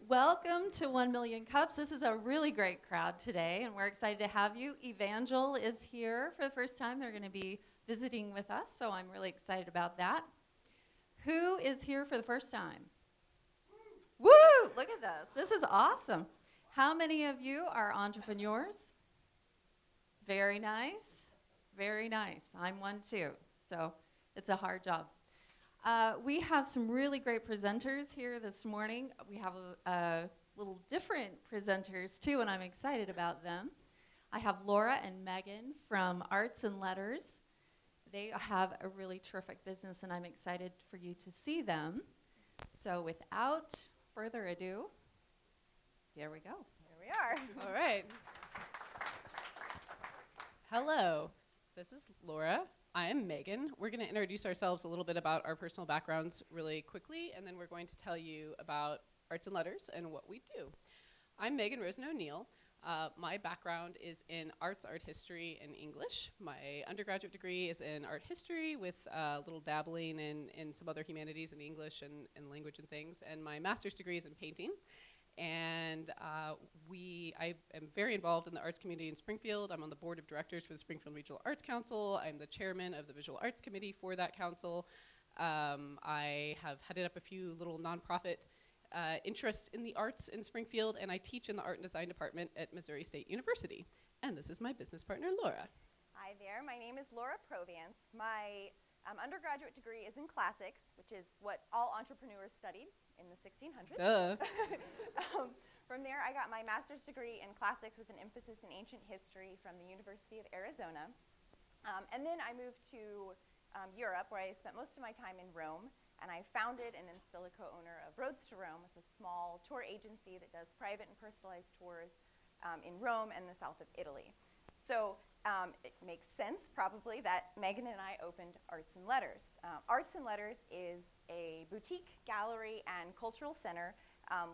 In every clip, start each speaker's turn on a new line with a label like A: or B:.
A: Welcome to 1 Million Cups. This is a really great crowd today, and we're excited to have you. Evangel is here for the first time. They're going to be visiting with us, so I'm really excited about that. Who is here for the first time? Woo! Look at this. This is awesome. How many of you are entrepreneurs? Very nice. Very nice. I'm one too, so it's a hard job. We have some really great presenters here this morning. We have little different presenters too, and I'm excited about them. I have Laura and Megan from Arts and Letters. They have a really terrific business, and I'm excited for you to see them. So without further ado, here we go.
B: Here we are.
C: All right. Hello, this is Laura. I am Megan. We're going to introduce ourselves a little bit about our personal backgrounds really quickly, and then we're going to tell you about Arts and Letters and what we do. I'm Megan Rosen O'Neill. My background is in arts, art history, and English. My undergraduate degree is in art history with a little dabbling in some other humanities and English and language and things. And my master's degree is in painting. And I am very involved in the arts community in Springfield. I'm on the board of directors for the Springfield Regional Arts Council. I'm the chairman of the Visual Arts Committee for that council. I have headed up a few little nonprofit interests in the arts in Springfield, and I teach in the art and design department at Missouri State University. And this is my business partner, Laura.
B: Hi there. My name is Laura Provance. My undergraduate degree is in classics, which is what all entrepreneurs studied in the 1600s.
C: Duh.
B: From there, I got my master's degree in classics with an emphasis in ancient history from the University of Arizona. And then I moved to Europe, where I spent most of my time in Rome. And I founded and am still a co-owner of Roads to Rome. It's a small tour agency that does private and personalized tours in Rome and the south of Italy. So it makes sense, probably, that Megan and I opened Arts and Letters. Arts and Letters is a boutique gallery and cultural center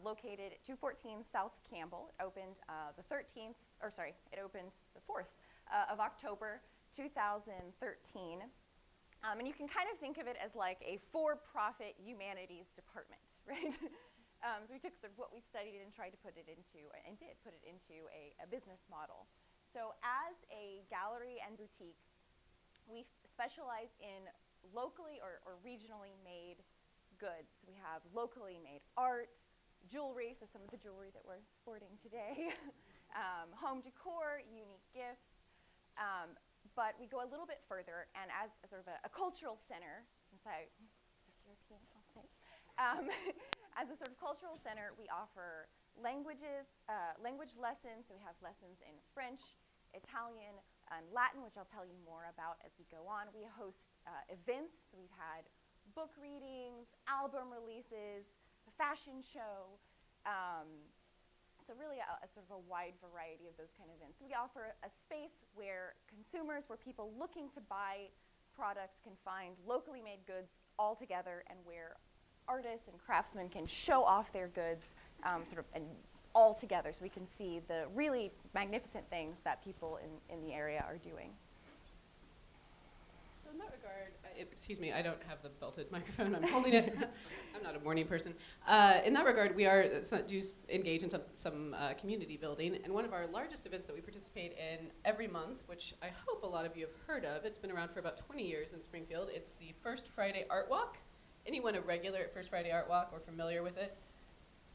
B: located at 214 South Campbell. It opened the 4th of October, 2013. And you can kind of think of it as like a for-profit humanities department, right? So we took sort of what we studied and tried to put it into, and did put it into a business model. So as a gallery and boutique, we specialize in locally or regionally made goods. We have locally made art, jewelry, so some of the jewelry that we're sporting today, home decor, unique gifts, but we go a little bit further, and as a sort of a cultural center, since I'm European, I'll say, as a sort of cultural center, we offer language lessons. So we have lessons in French, Italian, and Latin, which I'll tell you more about as we go on. We host events. So we've had book readings, album releases, a fashion show, so really a sort of a wide variety of those kind of events. We offer a space where consumers, where people looking to buy products can find locally made goods all together, and where artists and craftsmen can show off their goods and all together, so we can see the really magnificent things that people in the area are doing.
C: So in that regard, excuse me, I don't have the belted microphone. I'm holding it. I'm not a morning person. In that regard, we do engage in some community building. And one of our largest events that we participate in every month, which I hope a lot of you have heard of, it's been around for about 20 years in Springfield. It's the First Friday Art Walk. Anyone a regular at First Friday Art Walk or familiar with it?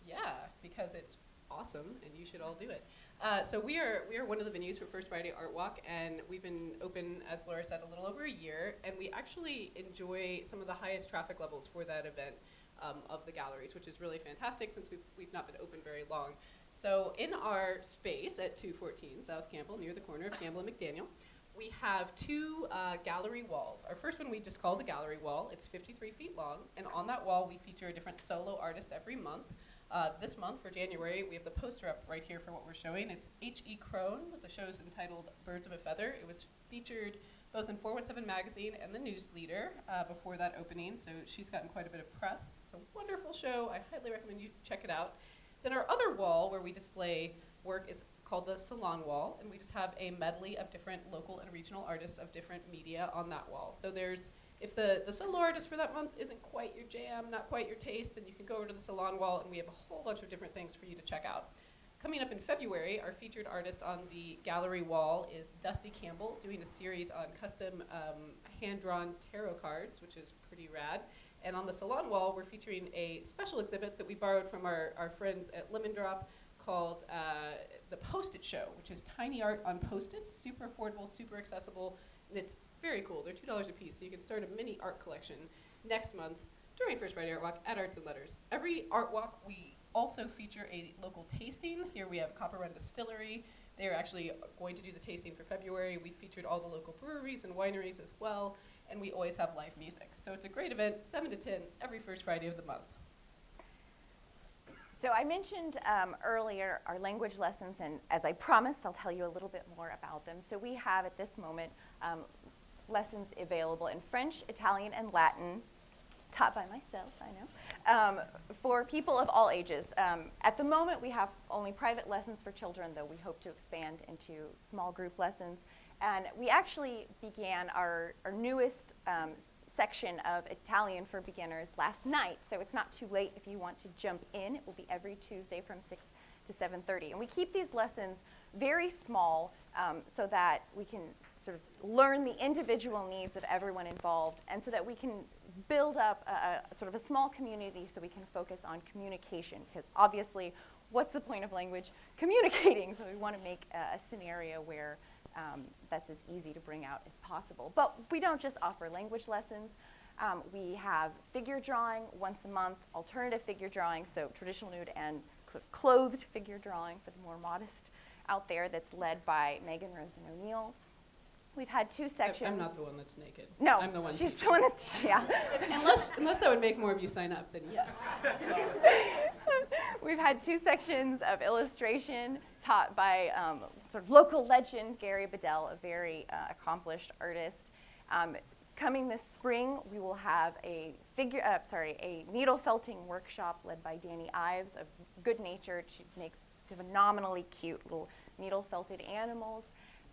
C: Yeah, because it's awesome, and you should all do it. So we are one of the venues for First Friday Art Walk, and we've been open, as Laura said, a little over a year, and we actually enjoy some of the highest traffic levels for that event of the galleries, which is really fantastic since we've not been open very long. So in our space at 214 South Campbell, near the corner of Campbell and McDaniel, we have two gallery walls. Our first one we just call the gallery wall. It's 53 feet long, and on that wall we feature a different solo artist every month. This month, for January, we have the poster up right here for what we're showing. It's H.E. Crone. The show is entitled Birds of a Feather. It was featured both in 417 magazine and the News Leader before that opening, so she's gotten quite a bit of press. It's a wonderful show. I highly recommend you check it out. Then our other wall where we display work is called the Salon Wall, and we just have a medley of different local and regional artists of different media on that wall. So there's If the solo artist for that month isn't quite your jam, not quite your taste, then you can go over to the salon wall, and we have a whole bunch of different things for you to check out. Coming up in February, our featured artist on the gallery wall is Dusty Campbell, doing a series on custom hand-drawn tarot cards, which is pretty rad. And on the salon wall, we're featuring a special exhibit that we borrowed from our friends at Lemon Drop called the Post-it Show, which is tiny art on Post-its, super affordable, super accessible, and it's very cool. They're $2 a piece, so you can start a mini art collection next month during First Friday Art Walk at Arts and Letters. Every Art Walk, we also feature a local tasting. Here we have Copper Run Distillery. They're actually going to do the tasting for February. We featured all the local breweries and wineries as well, and we always have live music. So it's a great event, 7 to 10, every first Friday of the month.
B: So I mentioned earlier our language lessons, and as I promised, I'll tell you a little bit more about them. So we have at this moment lessons available in French, Italian, and Latin, taught by myself, I know, for people of all ages. At the moment, we have only private lessons for children, though we hope to expand into small group lessons. And we actually began our newest section of Italian for beginners last night, so it's not too late if you want to jump in. It will be every Tuesday from 6 to 7:30. And we keep these lessons very small so that we can sort of learn the individual needs of everyone involved, and so that we can build up a sort of a small community so we can focus on communication, because obviously, what's the point of language? Communicating. So we want to make a scenario where that's as easy to bring out as possible. But we don't just offer language lessons. We have figure drawing once a month, alternative figure drawing, so traditional nude and clothed figure drawing for the more modest out there, that's led by Megan Rosen O'Neill. We've had 2 sections.
C: I'm not the one that's naked.
B: No,
C: I'm the one
B: she's
C: teaching.
B: the one that's, yeah.
C: Unless that would make more of you sign up, then yes.
B: We've had 2 sections of illustration taught by sort of local legend, Gary Bedell, a very accomplished artist. Coming this spring, we will have a needle felting workshop led by Danny Ives of Good Natured. She makes phenomenally cute little needle felted animals.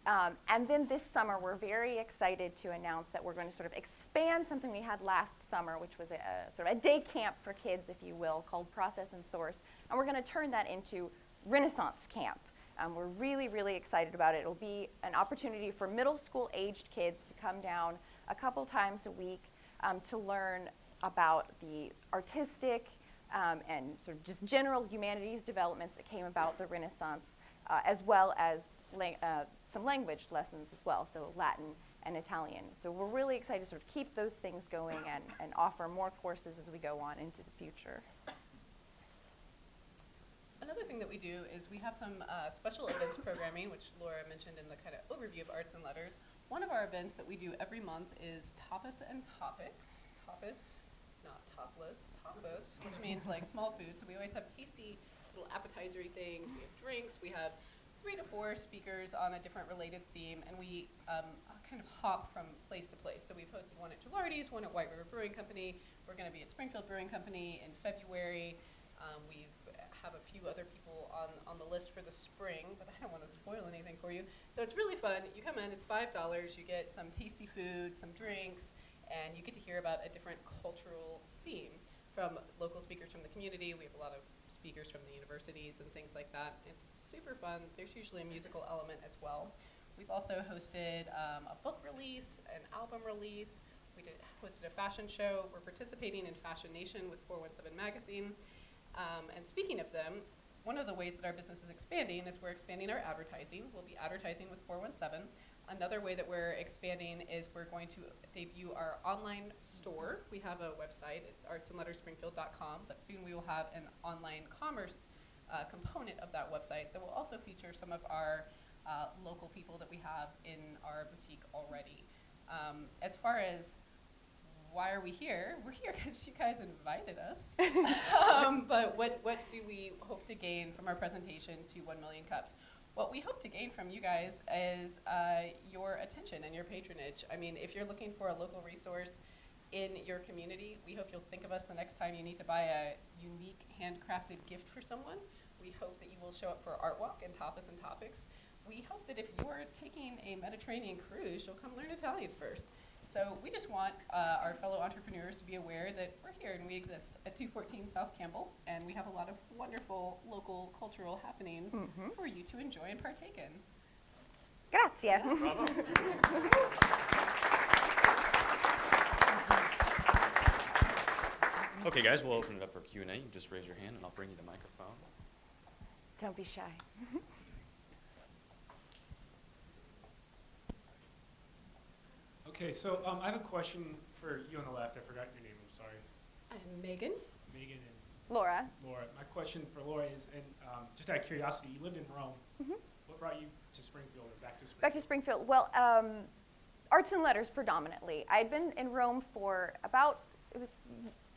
B: And then this summer, we're very excited to announce that we're going to sort of expand something we had last summer, which was a sort of a day camp for kids, if you will, called Process and Source. And we're going to turn that into Renaissance Camp. We're really, really excited about it. It'll be an opportunity for middle school aged kids to come down a couple times a week to learn about the artistic and sort of just general humanities developments that came about the Renaissance, as well as some language lessons as well, so Latin and Italian. So we're really excited to sort of keep those things going and offer more courses as we go on into the future.
C: Another thing that we do is we have some special events programming, which Laura mentioned in the kind of overview of Arts and Letters. One of our events that we do every month is Tapas and Topics. Tapas, not topless, tapas, which means like small food. So we always have tasty little appetizer-y things. We have drinks. We have 3 to 4 speakers on a different related theme, and we kind of hop from place to place. So we've hosted one at Gilardi's, one at White River Brewing Company. We're going to be at Springfield Brewing Company in February. We have a few other people on the list for the spring, but I don't want to spoil anything for you. So it's really fun. You come in, it's $5. You get some tasty food, some drinks, and you get to hear about a different cultural theme from local speakers from the community. We have a lot of speakers from the universities and things like that. It's super fun. There's usually a musical element as well. We've also hosted a book release, an album release. We hosted a fashion show. We're participating in Fashion Nation with 417 Magazine. And speaking of them, one of the ways that our business is expanding is we're expanding our advertising. We'll be advertising with 417. Another way that we're expanding is we're going to debut our online store. We have a website. It's artsandletterspringfield.com, but soon we will have an online commerce component of that website that will also feature some of our local people that we have in our boutique already. As far as why are we here? We're here because you guys invited us. But what do we hope to gain from our presentation to 1 Million Cups? What we hope to gain from you guys is your attention and your patronage. I mean, if you're looking for a local resource in your community, we hope you'll think of us the next time you need to buy a unique handcrafted gift for someone. We hope that you will show up for Art Walk and Tapas and Topics. We hope that if you're taking a Mediterranean cruise, you'll come learn Italian first. So we just want our fellow entrepreneurs to be aware that we're here and we exist at 214 South Campbell, and we have a lot of wonderful local cultural happenings for you to enjoy and partake in.
B: Grazie.
D: Bravo. Okay, guys, we'll open it up for Q&A. You can just raise your hand, and I'll bring you the microphone.
B: Don't be shy.
E: Okay, so I have a question for you on the left. I forgot your name. I'm sorry.
C: I'm Megan.
E: Megan and
B: Laura.
E: Laura. My question for Laura is, and just out of curiosity, you lived in Rome.
B: Mhm.
E: What brought you to Springfield or back to Springfield?
B: Back to Springfield. Well, arts and letters predominantly. I'd been in Rome for it was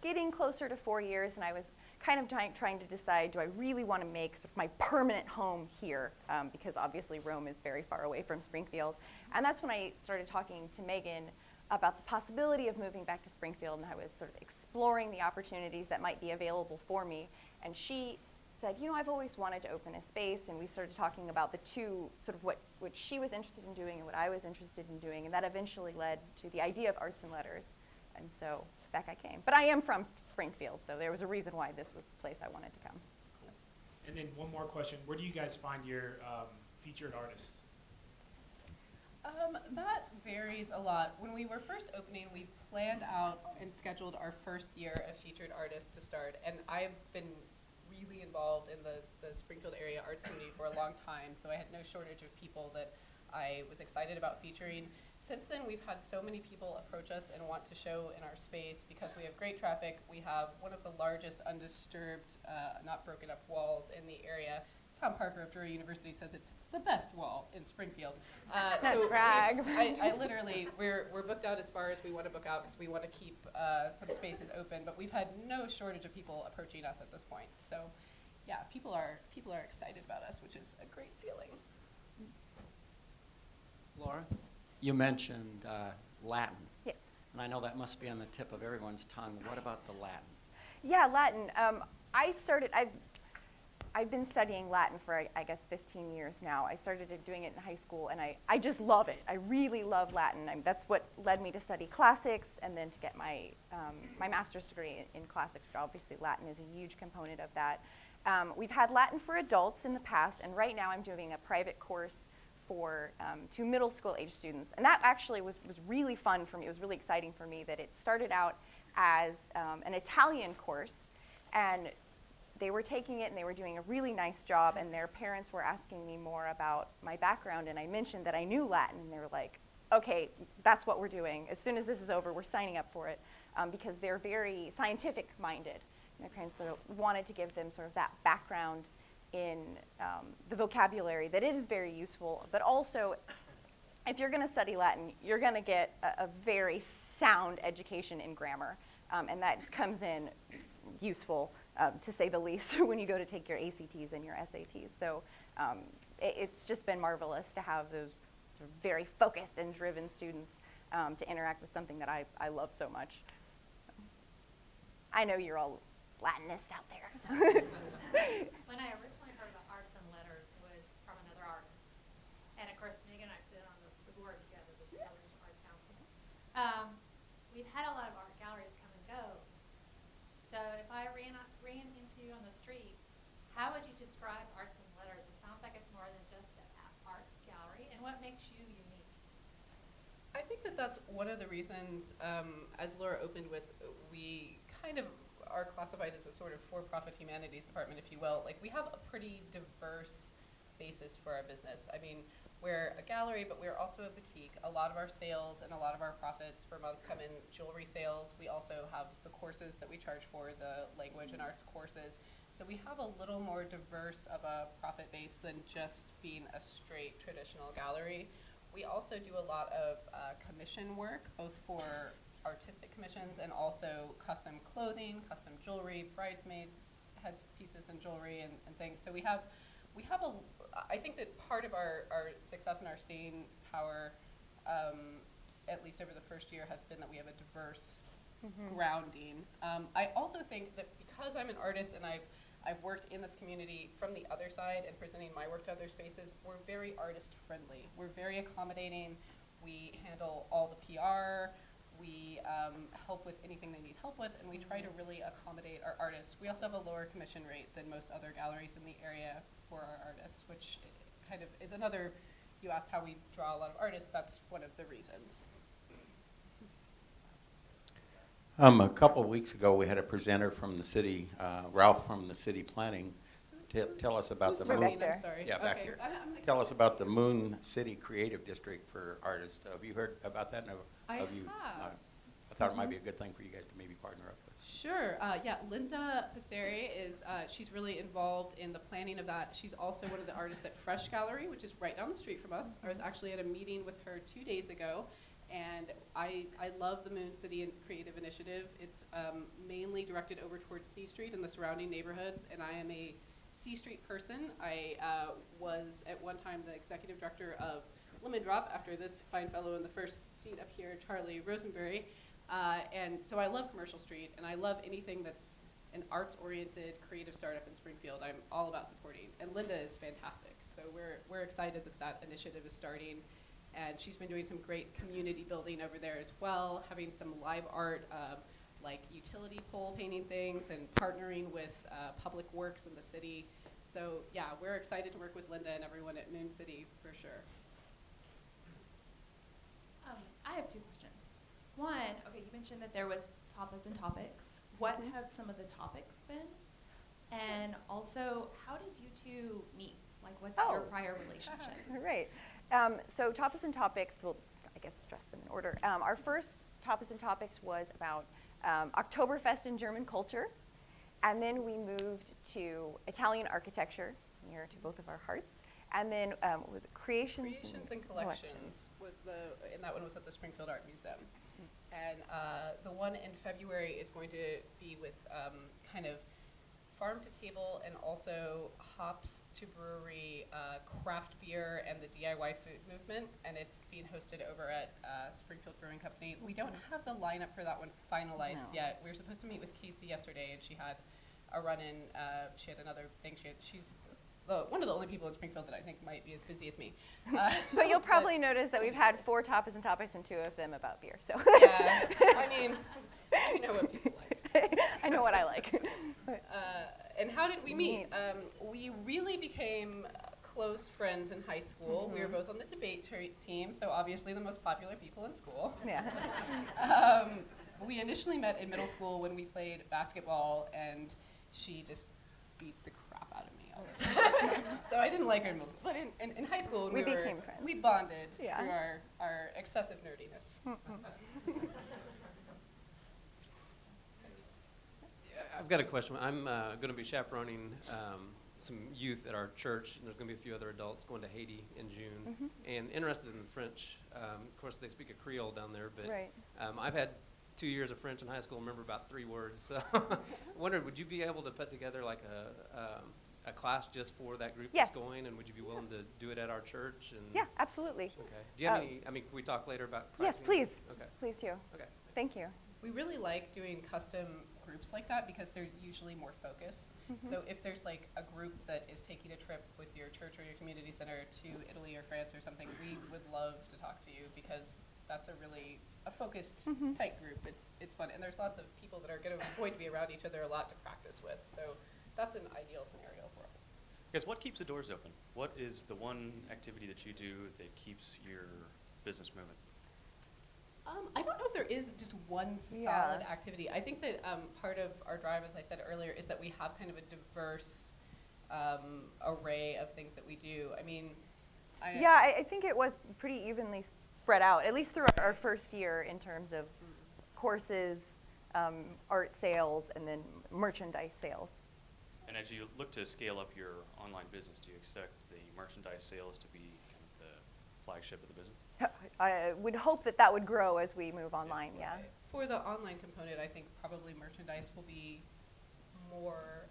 B: getting closer to 4 years, and I was kind of trying to decide, do I really want to make sort of my permanent home here? Because obviously Rome is very far away from Springfield. And that's when I started talking to Megan about the possibility of moving back to Springfield, and I was sort of exploring the opportunities that might be available for me. And she said, you know, I've always wanted to open a space, and we started talking about the two, sort of what she was interested in doing and what I was interested in doing, and that eventually led to the idea of arts and letters. And so back I came. But I am from Springfield, so there was a reason why this was the place I wanted to come.
E: Cool. And then one more question. Where do you guys find your featured artists?
C: That varies a lot. When we were first opening, we planned out and scheduled our first year of featured artists to start. And I've been really involved in the Springfield area arts community for a long time, so I had no shortage of people that I was excited about featuring. Since then, we've had so many people approach us and want to show in our space because we have great traffic. We have one of the largest undisturbed, not broken up walls in the area. Tom Parker of Drury University says it's the best wall in Springfield.
B: That's brag.
C: I literally, we're booked out as far as we want to book out because we want to keep some spaces open, but we've had no shortage of people approaching us at this point. So yeah, people are excited about us, which is a great feeling.
F: Laura, you mentioned Latin.
B: Yes.
F: And I know that must be on the tip of everyone's tongue. What about the Latin?
B: Yeah, Latin. I've been studying Latin for, I guess, 15 years now. I started doing it in high school, and I just love it. I really love Latin. That's what led me to study classics and then to get my master's degree in classics, which obviously Latin is a huge component of that. We've had Latin for adults in the past, and right now I'm doing a private course for 2 middle school age students. And that actually was really fun for me. It was really exciting for me that it started out as an Italian course, and they were taking it and they were doing a really nice job, and their parents were asking me more about my background, and I mentioned that I knew Latin, and they were like, okay, that's what we're doing. As soon as this is over, we're signing up for it, because they're very scientific minded. My parents wanted to give them sort of that background in the vocabulary, that it is very useful, but also if you're going to study Latin, you're going to get a very sound education in grammar, and that comes in useful, to say the least, when you go to take your ACTs and your SATs. So it's just been marvelous to have those sort of very focused and driven students to interact with something that I love so much. I know you're all Latinists out there.
G: When I originally heard about arts and letters, it was from another artist. And of course, Megan and I sit on the board together, the Television Arts Council. We've had a lot of art galleries come and go. So if I ran into you on the street, how would you describe arts and letters? It sounds like it's more than just an art gallery. And what makes you unique?
C: I think that's one of the reasons, as Laura opened with, we kind of are classified as a sort of for-profit humanities department, if you will. Like, we have a pretty diverse basis for our business. I mean, we're a gallery, but we're also a boutique. A lot of our sales and a lot of our profits per month come in jewelry sales. We also have the courses that we charge for, the language and arts courses. So we have a little more diverse of a profit base than just being a straight traditional gallery. We also do a lot of commission work, both for artistic commissions and also custom clothing, custom jewelry, bridesmaids, headpieces and jewelry and things. So we have I think that part of our success and our staying power, at least over the first year, has been that we have a diverse grounding. I also think that because I'm an artist and I've worked in this community from the other side and presenting my work to other spaces, we're very artist friendly. We're very accommodating. We handle all the PR. We help with anything they need help with, and we try to really accommodate our artists. We also have a lower commission rate than most other galleries in the area for our artists, which kind of is another, you asked how we draw a lot of artists, that's one of the reasons.
H: A couple of weeks ago, we had a presenter from the city, Ralph from the city planning, tell us about
C: Who's
H: the
B: Right
H: Moon.
B: back there.
C: I'm sorry.
H: Yeah, back
C: Okay.
H: here.
C: I'm gonna
H: Tell us about the Moon City Creative District for artists. Have you heard about that? No,
C: I
H: have you?
C: have.
H: I thought it might be a good thing for you guys to maybe partner up with.
C: Sure. Yeah, Linda Passeri is, she's really involved in the planning of that. She's also one of the artists at Fresh Gallery, which is right down the street from us. I was actually at a meeting with her 2 days ago, and I love the Moon City Creative Initiative. It's mainly directed over towards C Street and the surrounding neighborhoods, and I am a C Street person. I was at one time the executive director of Lemon Drop after this fine fellow in the first seat up here, Charlie Rosenberry. And so I love Commercial Street, and I love anything that's an arts-oriented creative startup in Springfield. I'm all about supporting, and Linda is fantastic. So we're excited that that initiative is starting, and she's been doing some great community building over there as well, having some live art, like utility pole painting things, and partnering with Public Works in the city. So yeah, we're excited to work with Linda and everyone at Moon City for sure.
I: I have two questions. One, okay, you mentioned that there was tapas and topics. What have some of the topics been? And also, how did you two meet? Like, what's your prior relationship?
B: Right. So Tapas and Topics, we'll, I guess, stress them in order. Our first Tapas and Topics was about Oktoberfest and German culture. And then we moved to Italian architecture, near to both of our hearts. And then what was it, Creations
C: And Collections was and that one was at the Springfield Art Museum. And the one in February is going to be with kind of farm to table and also hops to brewery, craft beer, and the DIY food movement. And it's being hosted over at Springfield Brewing Company. We don't have the lineup for that one finalized yet. We were supposed to meet with Casey yesterday, and she had a run-in. She had another thing. She's one of the only people in Springfield that I think might be as busy as me.
B: But you'll probably notice that we've had 4 Tapas and Topics and 2 of them about beer. So
C: Yeah, I mean, you know what people like.
B: I know what I like.
C: And how did we meet? We really became close friends in high school. We were both on the debate team, so obviously the most popular people in school.
B: Yeah.
C: We initially met in middle school when we played basketball, and she just beat the crap out of me all the time. So I didn't like her in middle school. But in high school, when
B: We
C: we
B: became friends.
C: We bonded
B: Yeah.
C: through our excessive nerdiness.
J: I've got a question. I'm going to be chaperoning some youth at our church, and there's going to be a few other adults going to Haiti in June, and interested in the French. Of course, they speak a Creole down there, but
B: Right.
J: I've had 2 years of French in high school, remember about 3 words. So I wondered, would you be able to put together like a class just for that group
B: Yes.
J: that's going, and would you be willing to do it at our church? And
B: Yeah, absolutely.
J: Okay. Do you have any, can we talk later about
B: Yes,
J: pricing?
B: please.
J: Okay.
B: Please do.
J: Okay.
B: Thank you.
C: We really like doing custom groups like that because they're usually more focused. So if there's like a group that is taking a trip with your church or your community center to Italy or France or something, we would love to talk to you because that's a really focused tight group. It's fun, and there's lots of people that are going to be around each other a lot to practice with. So that's an ideal scenario for us.
D: Guys, what keeps the doors open? What is the one activity that you do that keeps your business moving?
C: I don't know if there is just one solid activity. I think that part of our drive, as I said earlier, is that we have kind of a diverse array of things that we do. I mean,
B: I think it was pretty evenly spread out, at least through our first year in terms of courses, art sales, and then merchandise sales.
D: And as you look to scale up your online business, do you expect the merchandise sales to be kind of the flagship of the business?
B: I would hope that that would grow as we move online, yeah.
C: For the online component, I think probably merchandise will be more,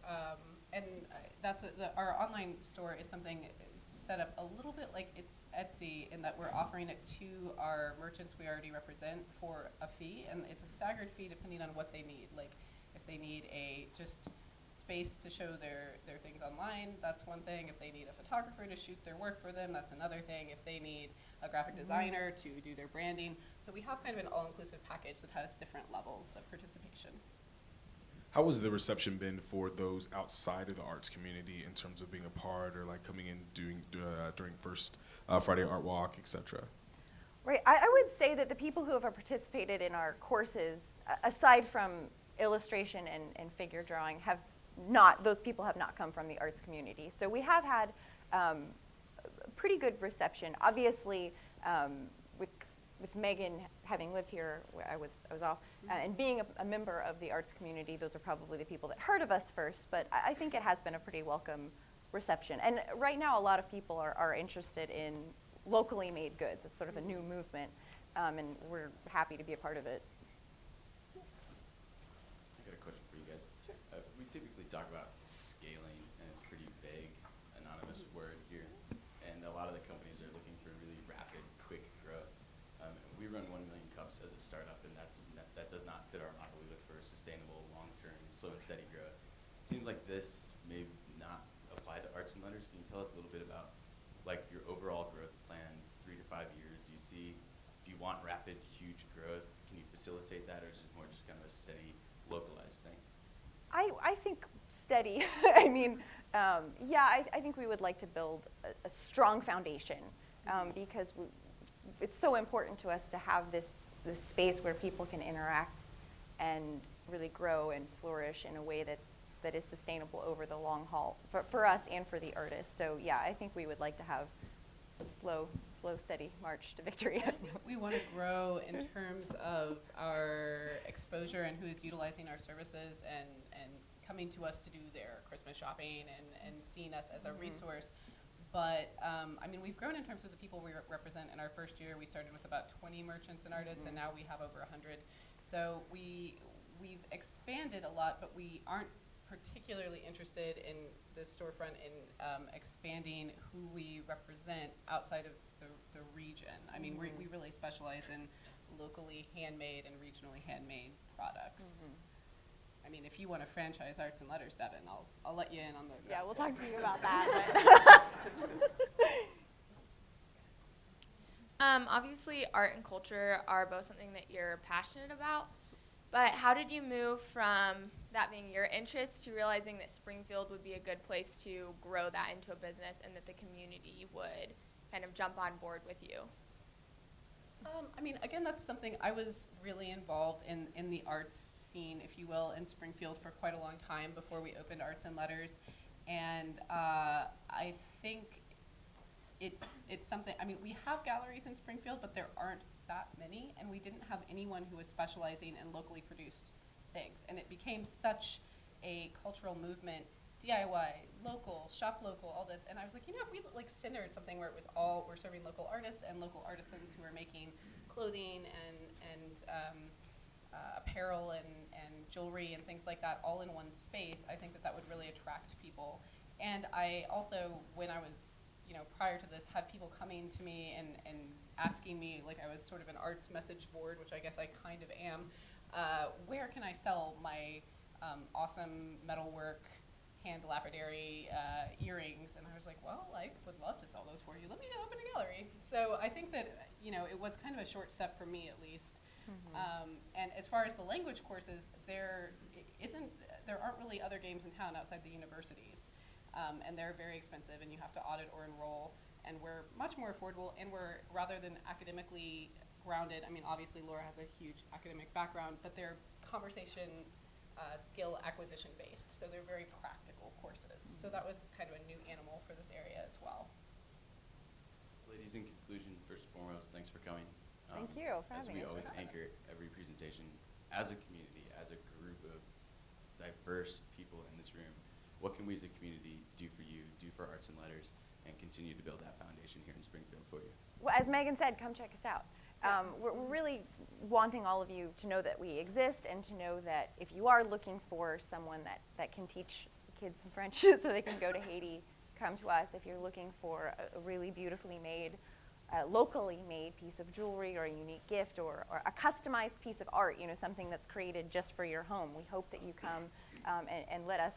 C: and that's our online store is something set up a little bit like it's Etsy in that we're offering it to our merchants we already represent for a fee, and it's a staggered fee depending on what they need. Like if they need a just space to show their things online, that's one thing. If they need a photographer to shoot their work for them, that's another thing. If they need a graphic designer to do their branding. So we have kind of an all-inclusive package that has different levels of participation.
K: How has the reception been for those outside of the arts community in terms of being a part or like coming in during first Friday Art Walk, etc.?
B: Right. I would say that the people who have participated in our courses, aside from illustration and figure drawing, those people have not come from the arts community. So we have had pretty good reception. Obviously, with Megan having lived here, where I was off, and being a member of the arts community, those are probably the people that heard of us first, but I think it has been a pretty welcome reception. And right now, a lot of people are interested in locally made goods. It's sort of a new movement, and we're happy to be a part of it.
L: I got a question for you guys. Sure. We typically talk about scaling, and it's a pretty vague, anonymous word here, and a lot of the companies are looking for really rapid, quick growth. We run 1 million cups as a startup, and that does not fit our model. We look for sustainable, long-term, slow and steady growth. It seems like this may not apply to arts and letters. Can you tell us a little bit about like your overall growth plan, 3 to 5 years? Do you want rapid, huge growth? Can you facilitate that, or is it more just kind of a steady, localized thing?
B: I think steady. I mean, I think we would like to build a strong foundation because it's so important to us to have this space where people can interact and really grow and flourish in a way that is sustainable over the long haul for us and for the artists. So yeah, I think we would like to have a slow, steady march to victory.
C: We want to grow in terms of our exposure and who is utilizing our services and coming to us to do their Christmas shopping and seeing us as a resource. But I mean, we've grown in terms of the people we represent. In our first year, we started with about 20 merchants and artists, and now we have over 100. So we've expanded a lot, but we aren't particularly interested in this storefront in expanding who we represent outside of the region. I mean, we really specialize in locally handmade and regionally handmade products. I mean, if you want to franchise Arts and Letters, Devin, I'll let you in on the.
B: Yeah, we'll talk to you about that.
M: Obviously, art and culture are both something that you're passionate about, but how did you move from that being your interest to realizing that Springfield would be a good place to grow that into a business and that the community would kind of jump on board with you?
C: I mean, again, that's something I was really involved in the arts scene, if you will, in Springfield for quite a long time before we opened Arts and Letters. And I think it's something, I mean, we have galleries in Springfield, but there aren't that many, and we didn't have anyone who was specializing in locally produced things. And it became such a cultural movement, DIY, local, shop local, all this. And I was like, you know, if we like centered something where it was all, we're serving local artists and local artisans who are making clothing and apparel and jewelry and things like that all in one space, I think that would really attract people. And I also, when I was, you know, prior to this, had people coming to me and asking me, like I was sort of an arts message board, which I guess I kind of am, where can I sell my awesome metalwork, hand lapidary earrings? And I was like, well, I would love to sell those for you. Let me open a gallery. So I think that, you know, it was kind of a short step for me at least. And as far as the language courses, there aren't really other games in town outside the universities. And they're very expensive, and you have to audit or enroll. And we're much more affordable, and we're, rather than academically grounded, I mean, obviously Laura has a huge academic background, but they're conversation skill acquisition based, so they're very practical courses. So that was kind of a new animal for this area as well.
L: Ladies, in conclusion, first and foremost, thanks for coming.
B: Thank you for
L: as
B: having
L: we
B: us.
L: always anchor every presentation, as a community, as a group of diverse people in this room, what can we as a community do for you, do for Arts and Letters, and continue to build that foundation here in Springfield for you?
B: Well, as Megan said, come check us out. We're really wanting all of you to know that we exist, and to know that if you are looking for someone that can teach kids some French so they can go to Haiti, come to us. If you're looking for a really beautifully made, locally made piece of jewelry or a unique gift or a customized piece of art, you know, something that's created just for your home, we hope that you come and let us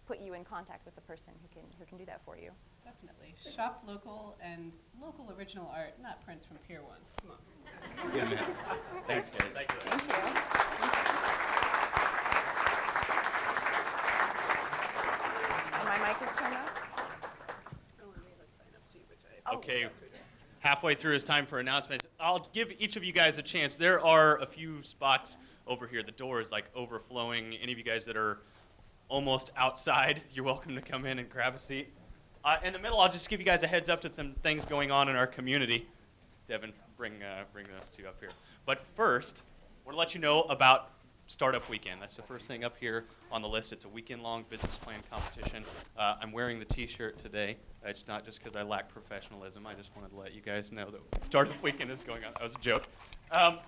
B: put you in contact with the person who can do that for you.
C: Definitely. Shop local and local original art, not prints from Pier 1. Come on.
L: Yeah, man. Thanks, guys.
B: Thank you. And my mic is turned off.
D: Okay, halfway through, it's time for announcements. I'll give each of you guys a chance. There are a few spots over here. The door is like overflowing. Any of you guys that are almost outside, you're welcome to come in and grab a seat. In the middle, I'll just give you guys a heads up to some things going on in our community. Devin, bring those two up here. But first, I want to let you know about Startup Weekend. That's the first thing up here on the list. It's a weekend-long business plan competition. I'm wearing the T-shirt today. It's not just because I lack professionalism. I just wanted to let you guys know that Startup Weekend is going on. That was a joke.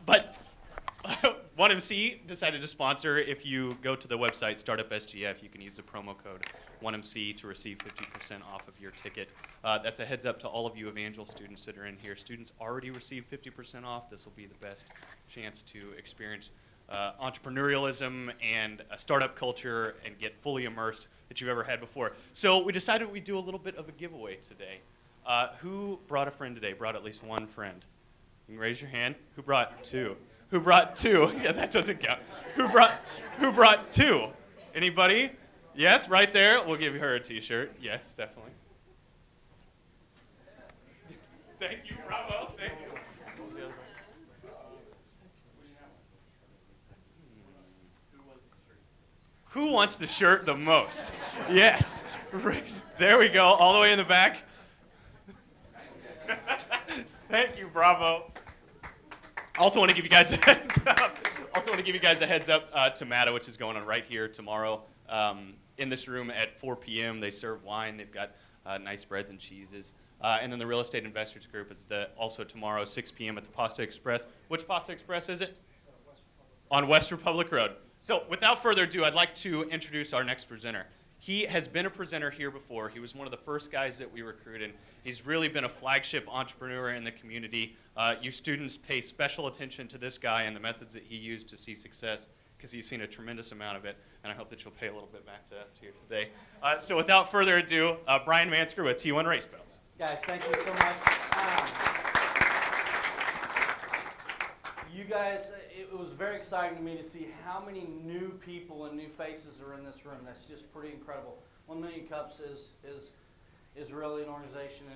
D: But 1MC decided to sponsor. If you go to the website, Startup SGF, you can use the promo code 1MC to receive 50% off of your ticket. That's a heads up to all of you Evangel students that are in here. Students already received 50% off. This will be the best chance to experience entrepreneurialism and a startup culture and get fully immersed that you've ever had before. So we decided we'd do a little bit of a giveaway today. Who brought a friend today? Brought at least one friend? You can raise your hand. Who brought two? Who brought two? Yeah, that doesn't count. Who brought two? Anybody? Yes, right there. We'll give her a T-shirt. Yes, definitely. Thank you, bravo. Thank you. What was the other question? Who wants the shirt the most? Yes. There we go, all the way in the back. Thank you, bravo. Also want to give you guys a heads up. To Mata, which is going on right here tomorrow in this room at 4 p.m. They serve wine. They've got nice breads and cheeses. And then the Real Estate Investors Group is also tomorrow, 6 p.m. at the Pasta Express. Which Pasta Express is it? On West Republic Road. So without further ado, I'd like to introduce our next presenter. He has been a presenter here before. He was one of the first guys that we recruited. He's really been a flagship entrepreneur in the community. You students pay special attention to this guy and the methods that he used to see success, because he's seen a tremendous amount of it, and I hope that you'll pay a little bit back to us here today. So without further ado, Brian Mansker with T1 Race Bells.
N: Guys, thank you so much. You guys, it was very exciting to me to see how many new people and new faces are in this room. That's just pretty incredible. 1 Million Cups is really an organization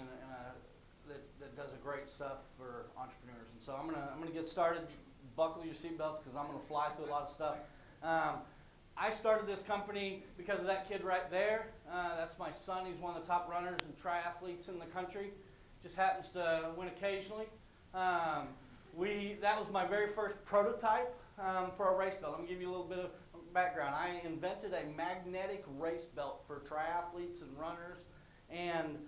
N: that does a great stuff for entrepreneurs. And so I'm gonna get started. Buckle your seatbelts because I'm gonna fly through a lot of stuff. I started this company because of that kid right there. That's my son. He's one of the top runners and triathletes in the country. Just happens to win occasionally. That was my very first prototype for a race belt. Let me give you a little bit of background. I invented a magnetic race belt for triathletes and runners, and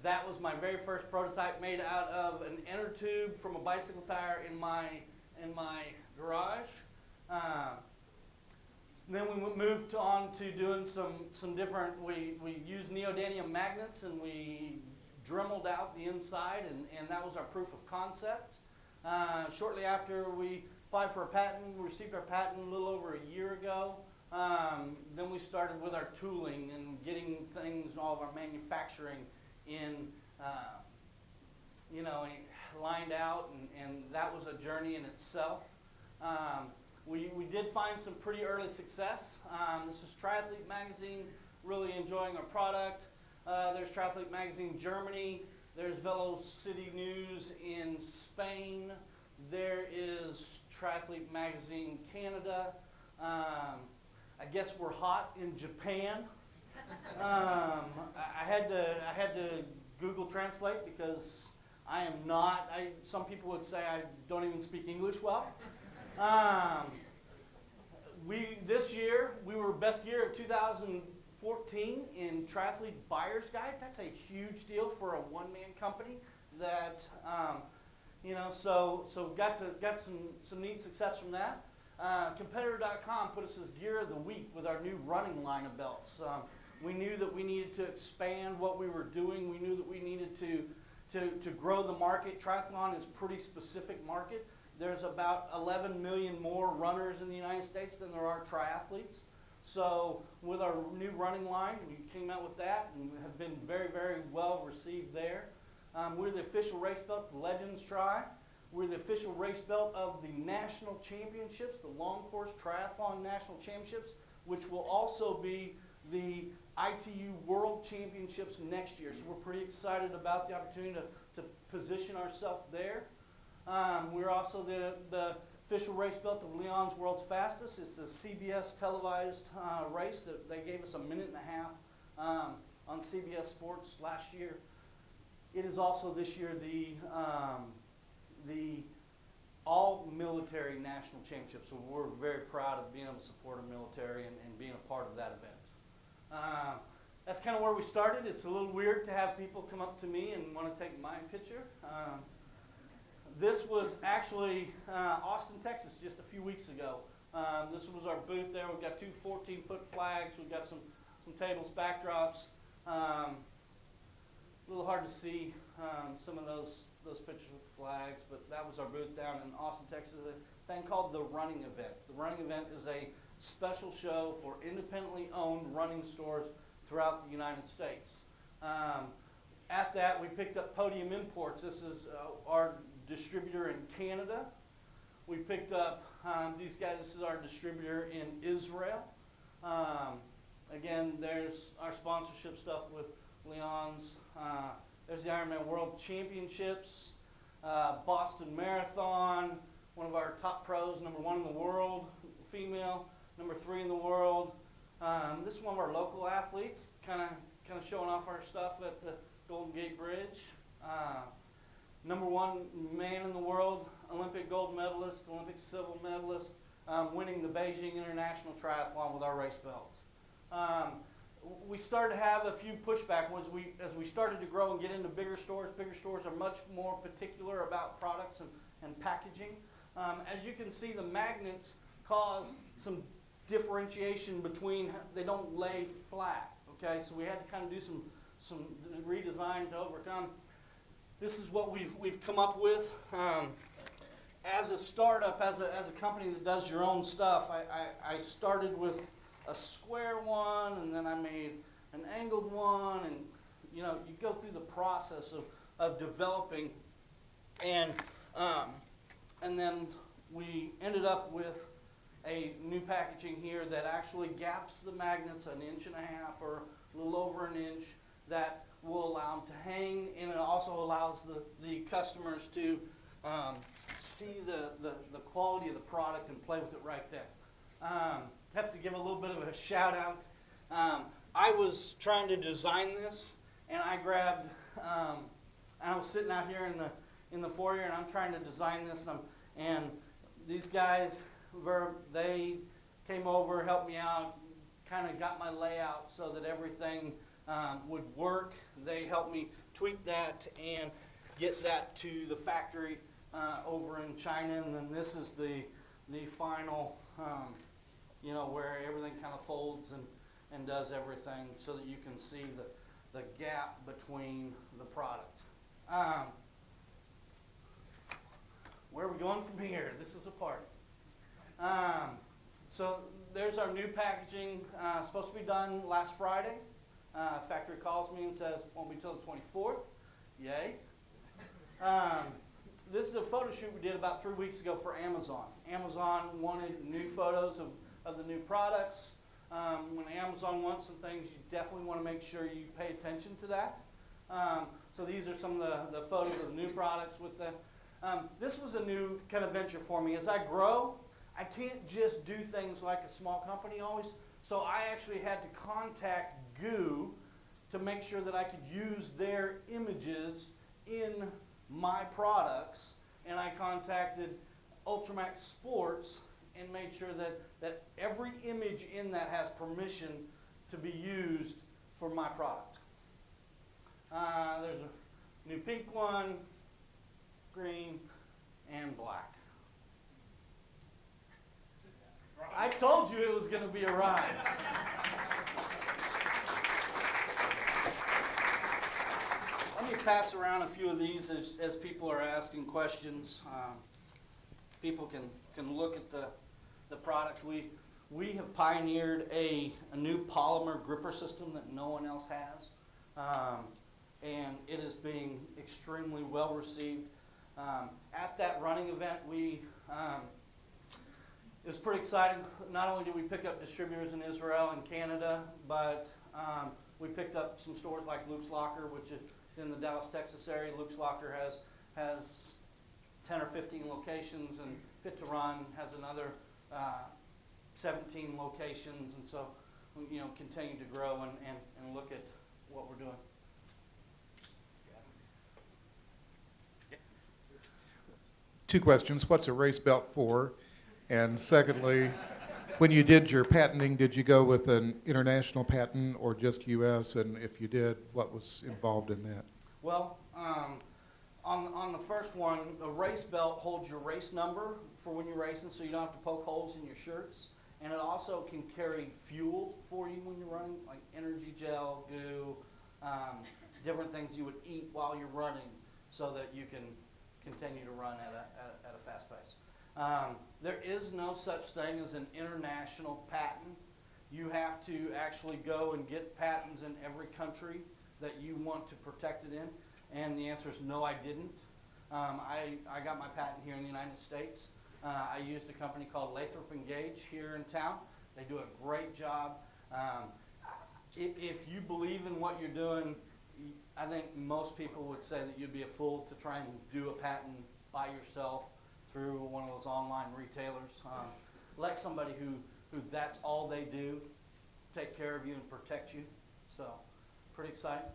N: that was my very first prototype, made out of an inner tube from a bicycle tire in my garage. Then we moved on to doing some different. We used neodymium magnets and we dremeled out the inside, and that was our proof of concept. Shortly after we applied for a patent, we received our patent a little over a year ago. Then we started with our tooling and getting things, all of our manufacturing lined out, and that was a journey in itself. We did find some pretty early success. This is Triathlete Magazine, really enjoying our product. There's Triathlete Magazine Germany. There's Velocity News in Spain. There is Triathlete Magazine Canada. I guess we're hot in Japan. I had to Google Translate because I am not. Some people would say I don't even speak English well. This year we were best year of 2014 in Triathlete Buyer's Guide. That's a huge deal for a one-man company. That so got some neat success from that. Competitor.com put us as Gear of the Week with our new running line of belts. We knew that we needed to expand what we were doing. We knew that we needed to grow the market. Triathlon is a pretty specific market. There's about 11 million more runners in the United States than there are triathletes. So with our new running line, we came out with that and have been very, very well received there. We're the official race belt of the Legends Tri. We're the official race belt of the national championships, the long course triathlon national championships, which will also be the ITU World Championships next year. So we're pretty excited about the opportunity to position ourselves there. We're also the official race belt of Leon's World's Fastest. It's a CBS televised race that they gave us a minute and a half on CBS Sports last year. It is also this year the all-military national championship. So we're very proud of being able to support our military and being a part of that event. That's kind of where we started. It's a little weird to have people come up to me and want to take my picture. This was actually Austin, Texas, just a few weeks ago. This was our booth there. We've got two 14-foot flags. We've got some tables, backdrops. A little hard to see some of those pictures with flags, but that was our booth down in Austin, Texas. A thing called the Running Event. The Running Event is a special show for independently owned running stores throughout the United States. At that, we picked up Podium Imports. This is our distributor in Canada. We picked up these guys. This is our distributor in Israel. Again, there's our sponsorship stuff with Leon's. There's the Ironman World Championships, Boston Marathon, one of our top pros, #1 in the world, female, #3 in the world. This is one of our local athletes, kind of showing off our stuff at the Golden Gate Bridge. #1 man in the world, Olympic gold medalist, Olympic silver medalist, winning the Beijing International Triathlon with our race belt. We started to have a few pushback as we started to grow and get into bigger stores. Bigger stores are much more particular about products and packaging. As you can see, the magnets cause some differentiation between, they don't lay flat, okay? So we had to kind of do some redesign to overcome. This is what we've come up with. As a startup, as a company that does your own stuff, I started with a square one, and then I made an angled one, and you go through the process of developing, and then we ended up with a new packaging here that actually gaps the magnets 1.5 inches or a little over an inch, that will allow them to hang, and it also allows the customers to see the quality of the product and play with it right there. Have to give a little bit of a shout out. I was trying to design this, and I grabbed, I was sitting out here in the foyer, and I'm trying to design this, and these guys, they came over, helped me out, kind of got my layout so that everything would work. They helped me tweak that and get that to the factory over in China, and then this is the final, where everything kind of folds and does everything so that you can see the gap between the product. Where are we going from here? This is a party. So there's our new packaging. Supposed to be done last Friday. Factory calls me and says, won't be till the 24th. Yay. This is a photo shoot we did about 3 weeks ago for Amazon. Amazon wanted new photos of the new products. When Amazon wants some things, you definitely want to make sure you pay attention to that. So these are some of the photos of the new products with the. This was a new kind of venture for me. As I grow, I can't just do things like a small company always. So I actually had to contact GOO to make sure that I could use their images in my products. And I contacted Ultramax Sports and made sure that every image in that has permission to be used for my product. There's a new pink one, green, and black. I told you it was going to be a ride. Let me pass around a few of these as people are asking questions. People can look at the product. we have pioneered a new polymer gripper system that no one else has. And it is being extremely well received. At that running event, it was pretty exciting. Not only did we pick up distributors in Israel and Canada, but we picked up some stores like Luke's Locker, which is in the Dallas, Texas area. Luke's Locker has 10 or 15 locations, and Fit to Run has another 17 locations, and so we continue to grow and look at what we're doing.
O: Two questions. What's a race belt for? And secondly, when you did your patenting, did you go with an international patent or just U.S.? And if you did, what was involved in that?
N: Well, on the first one, a race belt holds your race number for when you're racing, so you don't have to poke holes in your shirts. And it also can carry fuel for you when you're running, like energy gel, goo, different things you would eat while you're running, so that you can continue to run at a fast pace. There is no such thing as an international patent. You have to actually go and get patents in every country that you want to protect it in. And the answer is no, I didn't. I got my patent here in the United States. I used a company called Lathrop & Gage here in town. They do a great job. If you believe in what you're doing, I think most people would say that you'd be a fool to try and do a patent by yourself through one of those online retailers. Let somebody who that's all they do take care of you and protect you. So, pretty exciting.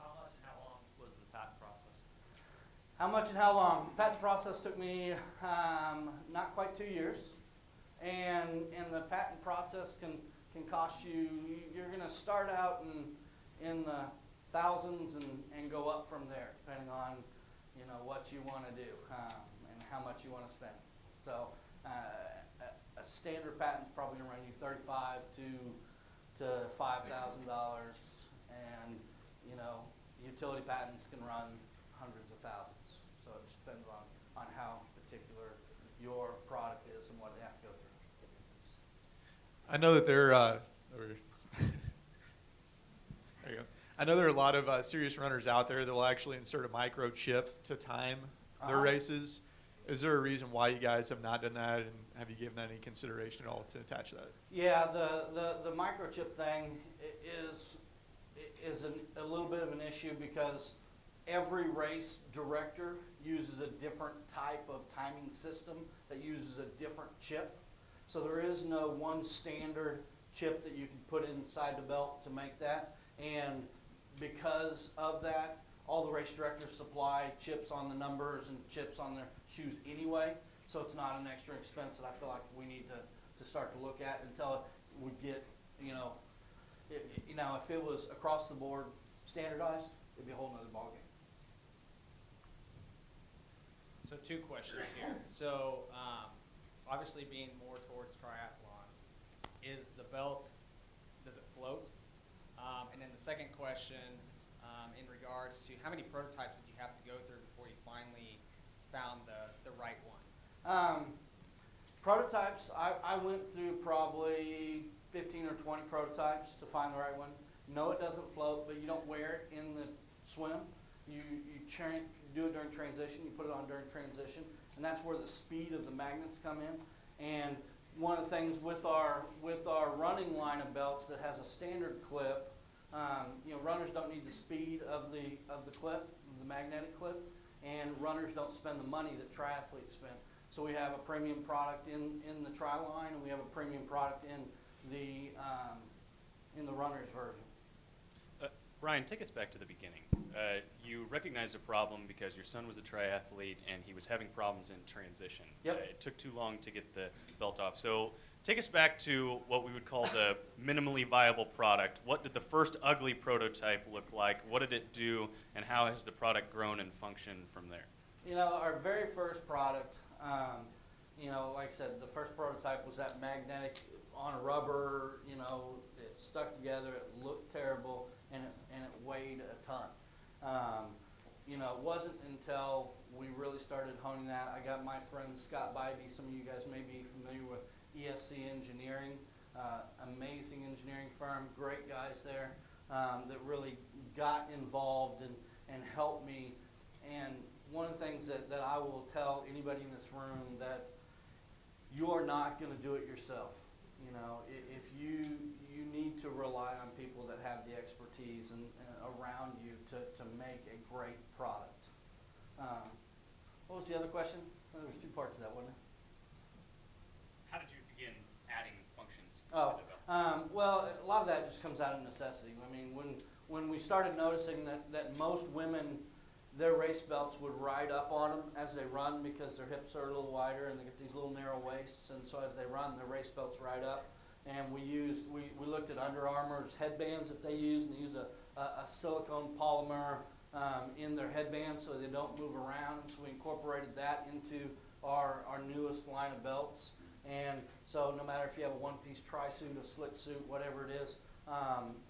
P: How much and how long was the patent process?
N: How much and how long? The patent process took me not quite 2 years. And the patent process can cost you, you're going to start out in the thousands and go up from there, depending on what you want to do and how much you want to spend. So a standard patent is probably going to run you $35,000 to $5,000, and utility patents can run hundreds of thousands. So it just depends on how particular your product is and what they have to go through.
Q: I know that there you go. I know there are a lot of serious runners out there that will actually insert a microchip to time their races. Is there a reason why you guys have not done that, and have you given that any consideration at all to attach that?
N: Yeah, the microchip thing is a little bit of an issue because every race director uses a different type of timing system that uses a different chip. So there is no one standard chip that you can put inside the belt to make that. And because of that, all the race directors supply chips on the numbers and chips on their shoes anyway. So it's not an extra expense that I feel like we need to start to look at until we get, if it was across the board standardized, it'd be a whole nother ballgame.
P: So 2 questions here. So obviously being more towards triathlons, is the belt, does it float? And then the second question, in regards to how many prototypes did you have to go through before you finally found the right one?
N: Prototypes, I went through probably 15 or 20 prototypes to find the right one. No, it doesn't float, but you don't wear it in the swim. You do it during transition, you put it on during transition, and that's where the speed of the magnets come in. And one of the things with our running line of belts that has a standard clip, runners don't need the speed of the clip, the magnetic clip, and runners don't spend the money that triathletes spend. So we have a premium product in the tri line, and we have a premium product in the runner's version.
D: Brian, take us back to the beginning. You recognized a problem because your son was a triathlete and he was having problems in transition.
N: Yep.
D: It took too long to get the belt off. So take us back to what we would call the minimally viable product. What did the first ugly prototype look like? What did it do? And how has the product grown and functioned from there?
N: Our very first product, like I said, the first prototype was that magnetic on a rubber, it stuck together, it looked terrible, and it weighed a ton. you know, it wasn't until we really started honing that. I got my friend Scott Bybee. Some of you guys may be familiar with ESC Engineering, amazing engineering firm, great guys there that really got involved and helped me. And one of the things that I will tell anybody in this room, that you are not going to do it yourself. You know, if you need to rely on people that have the expertise and around you to make a great product. What was the other question? There was two parts of that, wasn't there?
D: How did you begin adding functions?
N: Oh, well, a lot of that just comes out of necessity. I mean, when we started noticing that most women, their race belts would ride up on them as they run because their hips are a little wider and they get these little narrow waists, and so as they run, their race belts ride up. And we looked at Under Armour's headbands that they use, and they use a silicone polymer in their headbands so they don't move around, and so we incorporated that into our newest line of belts. And so no matter if you have a one-piece tri-suit, a slick suit, whatever it is,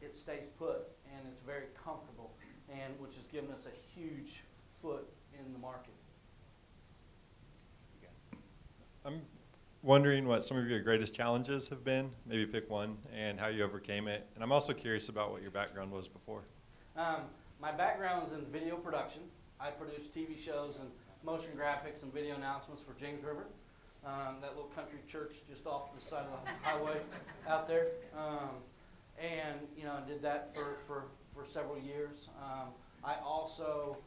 N: it stays put, and it's very comfortable, and which has given us a huge foot in the market.
R: I'm wondering what some of your greatest challenges have been, maybe pick one, and how you overcame it. And I'm also curious about what your background was before.
N: My background is in video production. I produced TV shows and motion graphics and video announcements for James River, that little country church just off the side of the highway out there. And you know, I did that for several years. I also,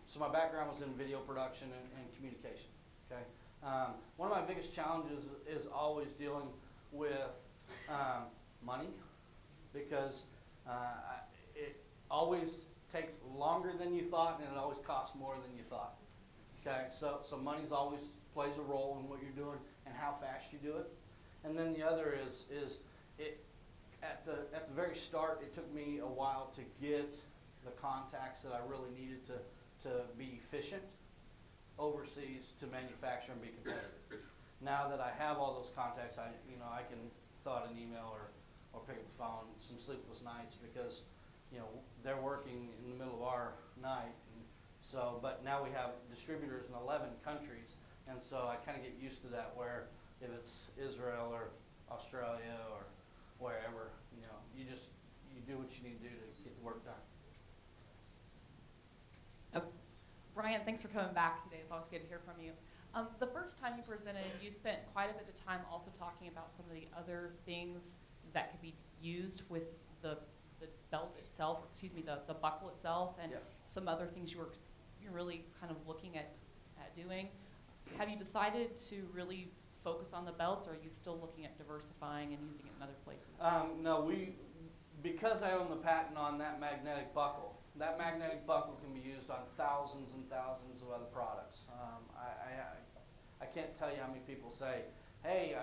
N: so my background was in video production and communication. Okay. One of my biggest challenges is always dealing with money, because it always takes longer than you thought, and it always costs more than you thought. Okay, so money's always plays a role in what you're doing and how fast you do it. And then the other is it at the very start, it took me a while to get the contacts that I really needed to be efficient overseas to manufacture and be competitive. Now that I have all those contacts, I can throw out an email or pick up the phone. Some sleepless nights because they're working in the middle of our night. And so, but now we have distributors in 11 countries, and so I kind of get used to that. Where if it's Israel or Australia or wherever, you do what you need to do to get the work done.
I: Brian, thanks for coming back today. It's always good to hear from you. The first time you presented, you spent quite a bit of time also talking about some of the other things that could be used with the belt itself, or excuse me, the buckle itself, and some other things you're really kind of looking at doing. Have you decided to really focus on the belts, or are you still looking at diversifying and using it in other places?
N: No, because I own the patent on that magnetic buckle. That magnetic buckle can be used on thousands and thousands of other products. I can't tell you how many people say, "Hey,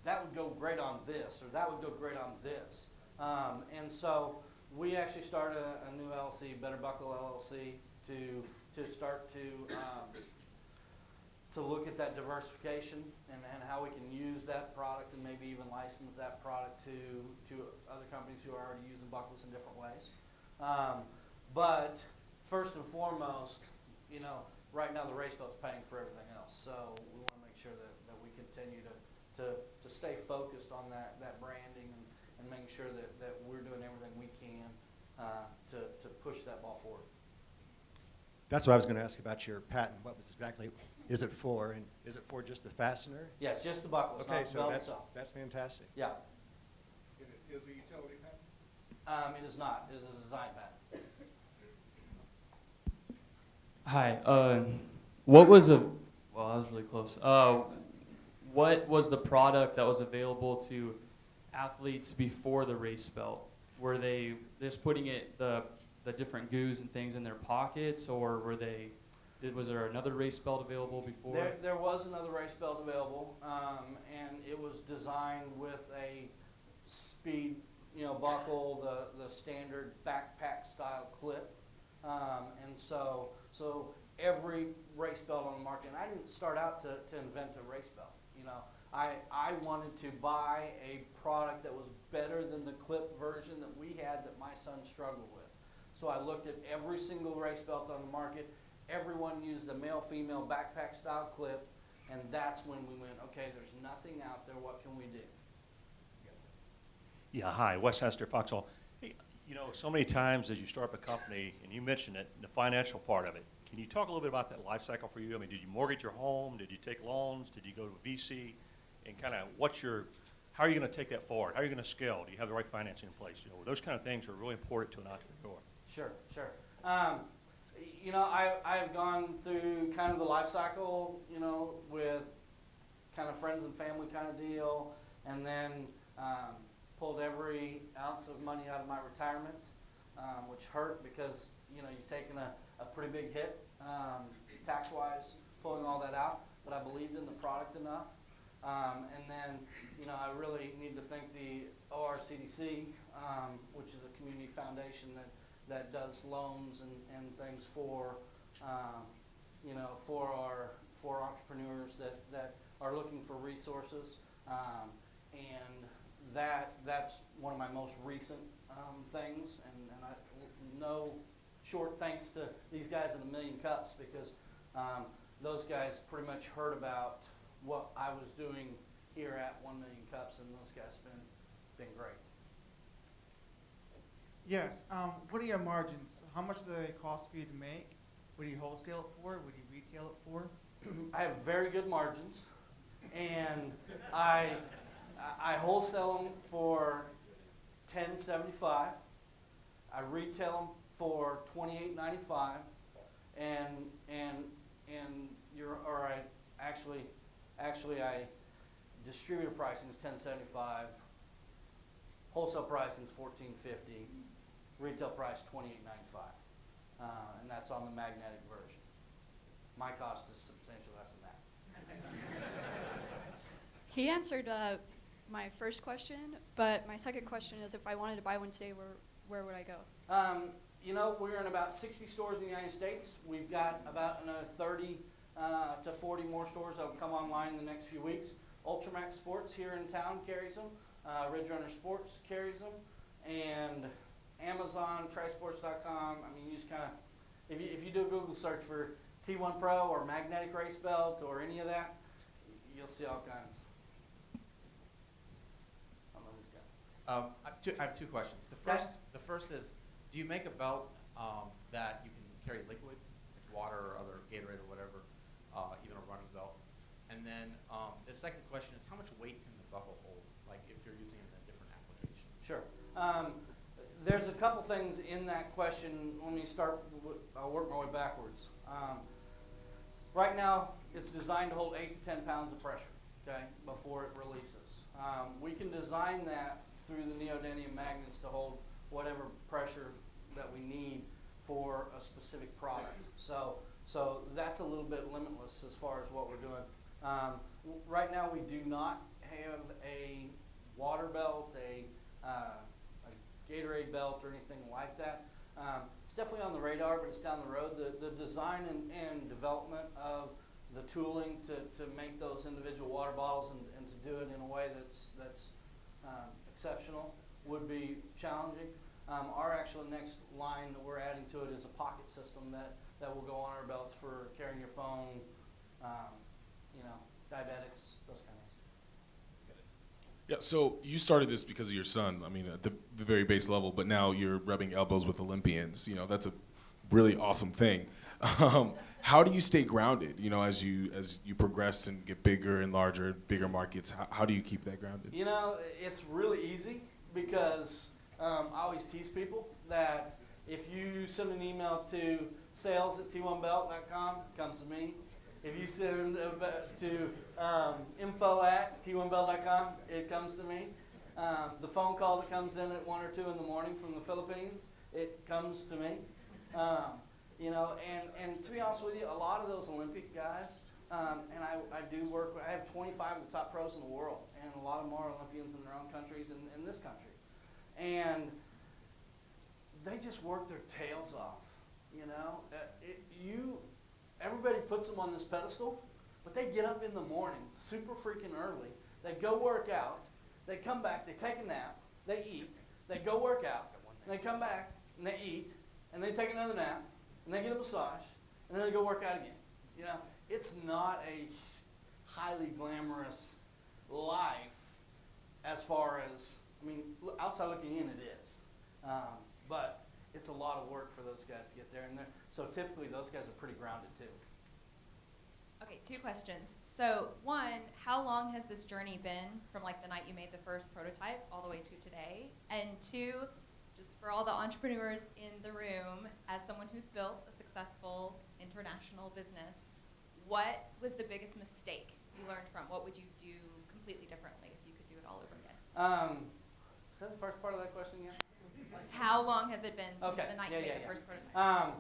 N: that would go great on this," or "That would go great on this." And so we actually started a new LLC, Better Buckle LLC, to start to look at that diversification and how we can use that product and maybe even license that product to other companies who are already using buckles in different ways. But first and foremost, right now the race belt's paying for everything else. So we want to make sure that we continue to stay focused on that branding and making sure that we're doing everything we can to push that ball forward.
S: That's what I was going to ask about your patent. What was exactly is it for? And is it for just the fastener?
N: Yeah, it's just the buckle. It's
S: okay,
N: not the
S: so
N: belt itself.
S: That's fantastic.
N: Yeah.
O: Is it a utility patent?
N: It is not. It is a design patent.
T: Hi. What was well, I was really close. What was the product that was available to athletes before the race belt? Were they just putting the different goos and things in their pockets, or was there another race belt available before?
N: There was another race belt available, and it was designed with a speed, buckle, the standard backpack style clip, and so every race belt on the market. And I didn't start out to invent a race belt. I wanted to buy a product that was better than the clip version that we had that my son struggled with. So I looked at every single race belt on the market. Everyone used a male-female backpack style clip, and that's when we went, okay, there's nothing out there, what can we do?
U: Yeah, hi, Wes Hester, Foxhole. Hey, you know, so many times as you start up a company, and you mentioned it, the financial part of it, can you talk a little bit about that life cycle for you? I mean, did you mortgage your home? Did you take loans? Did you go to a VC? And kind of how are you going to take that forward? How are you going to scale? Do you have the right financing in place? You know, those kind of things are really important to an entrepreneur.
N: Sure. You know, I've gone through kind of the life cycle, you know, with kind of friends and family kind of deal, and then pulled every ounce of money out of my retirement, which hurt because, you know, you've taken a pretty big hit tax-wise, pulling all that out, but I believed in the product enough. And then, you know, I really need to thank the ORCDC, which is a community foundation that does loans and things for, you know, for entrepreneurs that are looking for resources. And that's one of my most recent things. And I no short thanks to these guys at A Million Cups, because those guys pretty much heard about what I was doing here at 1 Million Cups, and those guys been great.
V: Yes. What are your margins? How much do they cost for you to make? What do you wholesale it for? What do you retail it for?
N: I have very good margins, and I wholesale them for $10.75. I retail them for $28.95, I distributor pricing is $10.75. Wholesale pricing is $14.50. Retail price $28.95, and that's on the magnetic version. My cost is substantially less than that.
W: He answered my first question, but my second question is, if I wanted to buy one today, where would I go?
N: You know, we're in about 60 stores in the United States. We've got about another 30 to 40 more stores that will come online in the next few weeks. Ultramax Sports here in town carries them. Ridge Runner Sports carries them. And Amazon, Trisports.com. I mean, you just kind of, if you do a Google search for T1 Pro or magnetic race belt or any of that, you'll see all kinds. I don't know who's got it.
X: I have two questions. The first is, do you make a belt that you can carry liquid, like water or other Gatorade or whatever, even a running belt? And then the second question is, how much weight can the buckle hold, like if you're using it in a different application?
N: Sure. There's a couple things in that question. Let me start, I'll work my way backwards. Right now, it's designed to hold 8 to 10 pounds of pressure, okay, before it releases. We can design that through the neodymium magnets to hold whatever pressure that we need for a specific product. So that's a little bit limitless as far as what we're doing. Right now, we do not have a water belt, a Gatorade belt, or anything like that. It's definitely on the radar, but it's down the road. The design and development of the tooling to make those individual water bottles and to do it in a way that's exceptional would be challenging. Our actual next line that we're adding to it is a pocket system that will go on our belts for carrying your phone, you know, diabetics, those kind of things.
K: Yeah, so you started this because of your son, I mean, at the very base level, but now you're rubbing elbows with Olympians. You know, that's a really awesome thing. How do you stay grounded, you know, as you progress and get bigger and larger, bigger markets? How do you keep that grounded?
N: You know, it's really easy because I always tease people that if you send an email to sales@t1belt.com, it comes to me. If you send to info@t1belt.com, it comes to me. The phone call that comes in at 1 or 2 in the morning from the Philippines, it comes to me. You know, and to be honest with you, a lot of those Olympic guys, and I do work, I have 25 of the top pros in the world, and a lot of them are Olympians in their own countries and in this country. And they just work their tails off, you know. Everybody puts them on this pedestal, but they get up in the morning super freaking early. They go work out. They come back. They take a nap. They eat. They go work out. And they come back and they eat. and they take another nap, and they get a massage, and then they go work out again. You know, it's not a highly glamorous life as far as, I mean, outside looking in, it is. But it's a lot of work for those guys to get there. And so typically those guys are pretty grounded too.
I: Okay, 2 questions. So 1, how long has this journey been from like the night you made the first prototype all the way to today? And 2, just for all the entrepreneurs in the room, as someone who's built a successful international business, what was the biggest mistake you learned from? What would you do completely differently if you could do it all over again?
N: Say the first part of that question again?
I: How long has it been since the night you made the first prototype?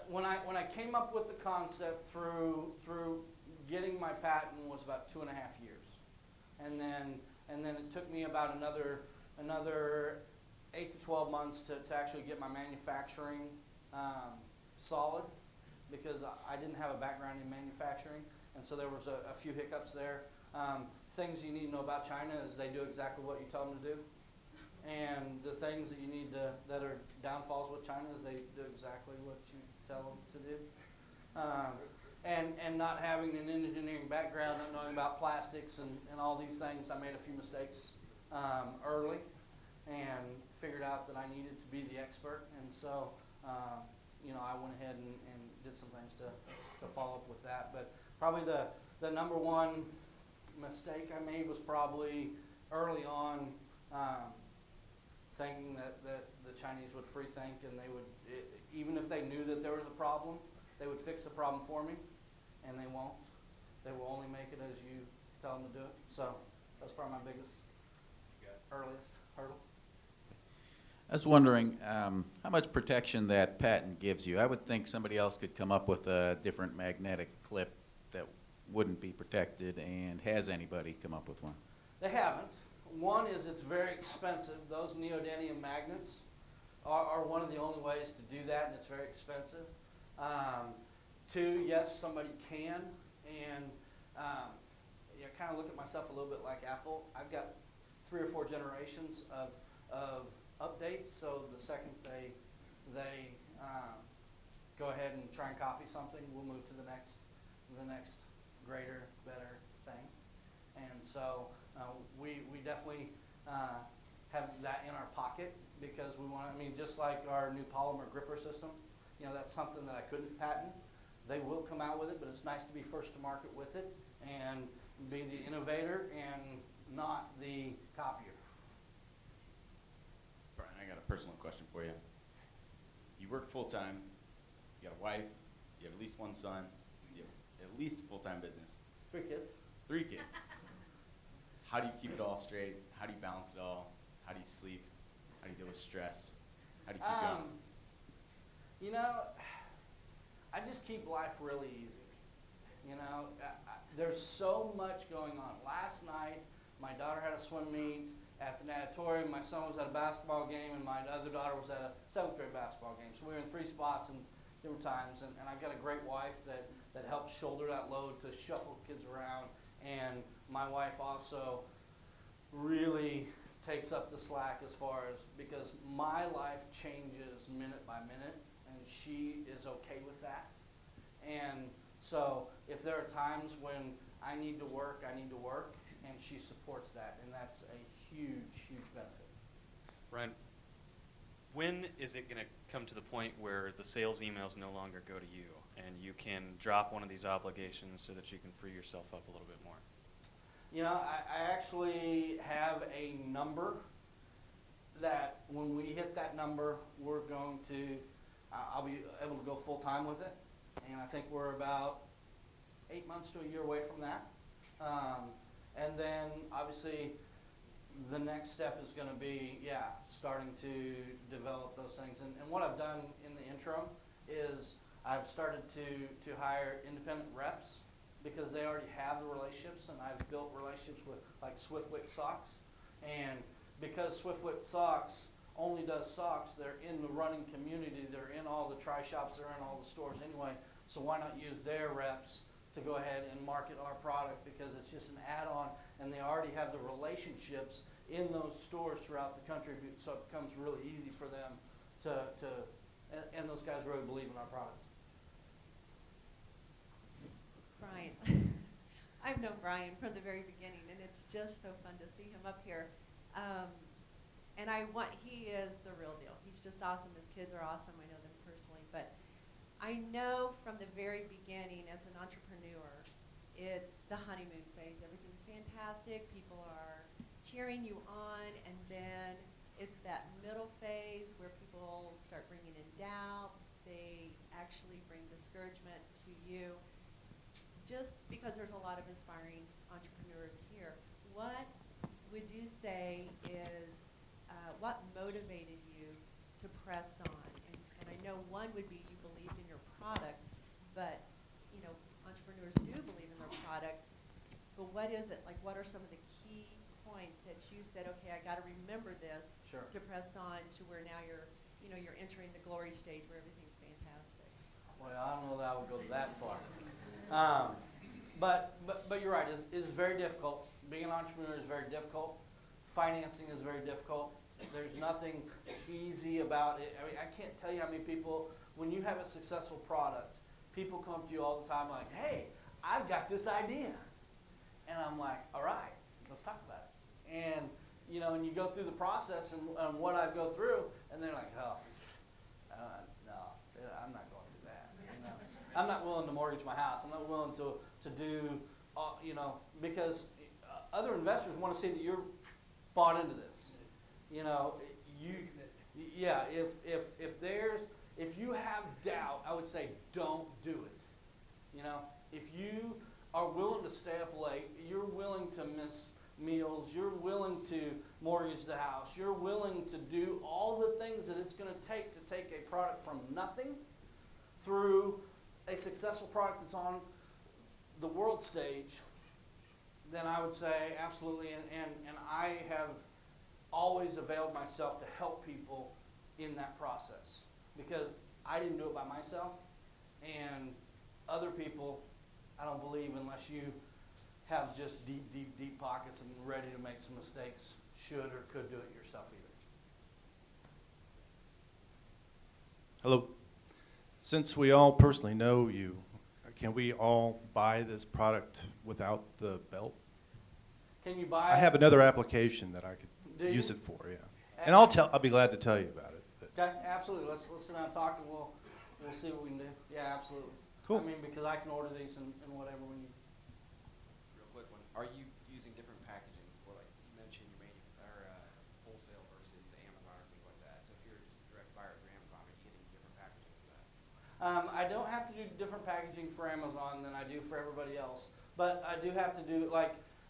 N: When I came up with the concept through getting my patent was about 2.5 years, and then it took me about another 8 to 12 months to actually get my manufacturing solid, because I didn't have a background in manufacturing, and so there was a few hiccups there. Things you need to know about China is they do exactly what you tell them to do. And the things that you need that are downfalls with China is they do exactly what you tell them to do. And not having an engineering background, not knowing about plastics and all these things, I made a few mistakes early and figured out that I needed to be the expert. And so, I went ahead and did some things to follow up with that. But probably the number one mistake I made was probably early on, thinking that the Chinese would free think and they would, even if they knew that there was a problem, they would fix the problem for me, and they won't. They will only make it as you tell them to do it. So that's probably my biggest, earliest hurdle.
A: I was wondering how much protection that patent gives you. I would think somebody else could come up with a different magnetic clip that wouldn't be protected, and has anybody come up with one?
N: They haven't. One is it's very expensive. Those neodymium magnets are one of the only ways to do that, and it's very expensive. 2, yes, somebody can, and I kind of look at myself a little bit like Apple. I've got 3 or 4 generations of updates, so the second they go ahead and try and copy something, we'll move to the next greater, better thing. And so we definitely have that in our pocket, because we want, just like our new polymer gripper system, that's something that I couldn't patent. They will come out with it, but it's nice to be first to market with it and be the innovator and not the copier.
L: Brian, I got a personal question for you. You work full-time, you got a wife, you have at least 1 son, you have at least a full-time business.
N: 3 kids.
L: 3 kids. How do you keep it all straight? How do you balance it all? How do you sleep? How do you deal with stress? How do you keep going?
N: I just keep life really easy. There's so much going on. Last night, my daughter had a swim meet at the natatorium. My son was at a basketball game, and my other daughter was at a 7th grade basketball game. So we were in 3 spots and different times. And I've got a great wife that helps shoulder that load to shuffle kids around. And my wife also really takes up the slack as far as, because my life changes minute by minute, and she is okay with that. And so if there are times when I need to work, and she supports that, and that's a huge, huge benefit.
D: Brian, when is it going to come to the point where the sales emails no longer go to you, and you can drop one of these obligations so that you can free yourself up a little bit more?
N: I actually have a number that when we hit that number, we're going to, I'll be able to go full time with it. And I think we're about 8 months to a year away from that. And then obviously the next step is going to be, starting to develop those things. And what I've done in the interim is I've started to hire independent reps, because they already have the relationships, and I've built relationships with like Swiftwick Socks. And because Swiftwick Socks only does socks, they're in the running community, they're in all the tri-shops, they're in all the stores anyway, so why not use their reps to go ahead and market our product, because it's just an add-on, and they already have the relationships in those stores throughout the country, so it becomes really easy for them to and those guys really believe in our product.
E: Brian. I've known Brian from the very beginning, and it's just so fun to see him up here. And he is the real deal. He's just awesome. His kids are awesome. I know them personally. But I know from the very beginning as an entrepreneur, it's the honeymoon phase. Everything's fantastic. People are cheering you on. And then it's that middle phase where people start bringing in doubt. They actually bring discouragement to you. Just because there's a lot of aspiring entrepreneurs here, what would you say is what motivated you to press on? And I know one would be you believed in your product, but entrepreneurs do believe in their product. But what is it? Like, what are some of the key points that you said, okay, I got to remember this to press on to where now you're entering the glory stage where everything's fantastic?
N: Well, I don't know that I would go that far. But you're right. It's very difficult. Being an entrepreneur is very difficult. Financing is very difficult. There's nothing easy about it. I mean, I can't tell you how many people, when you have a successful product, people come up to you all the time like, hey, I've got this idea. And I'm like, all right, let's talk about it. And, and you go through the process and what I go through, and they're like, oh, no, I'm not going through that. I'm not willing to mortgage my house. I'm not willing to do, because other investors want to see that you're bought into this. If you have doubt, I would say don't do it. If you are willing to stay up late, you're willing to miss meals, you're willing to mortgage the house, you're willing to do all the things that it's going to take a product from nothing through a successful product that's on the world stage, then I would say absolutely, and I have always availed myself to help people in that process, because I didn't do it by myself, and other people, I don't believe unless you have just deep pockets and ready to make some mistakes, should or could do it yourself either.
F: Hello. Since we all personally know you, can we all buy this product without the belt?
N: Can you buy
F: I have another application that I could use it for, yeah. And I'll be glad to tell you about it.
N: Okay, absolutely. Let's sit down and talk, and we'll see what we can do. Yeah, absolutely.
F: Cool.
N: I mean, because I can order these and whatever we need.
G: Real quick one. Are you using different packaging for, like you mentioned, wholesale versus Amazon or things like that? So if you're just a direct buyer through Amazon, are you getting different packaging for that?
N: I don't have to do different packaging for Amazon than I do for everybody else, but I do have to do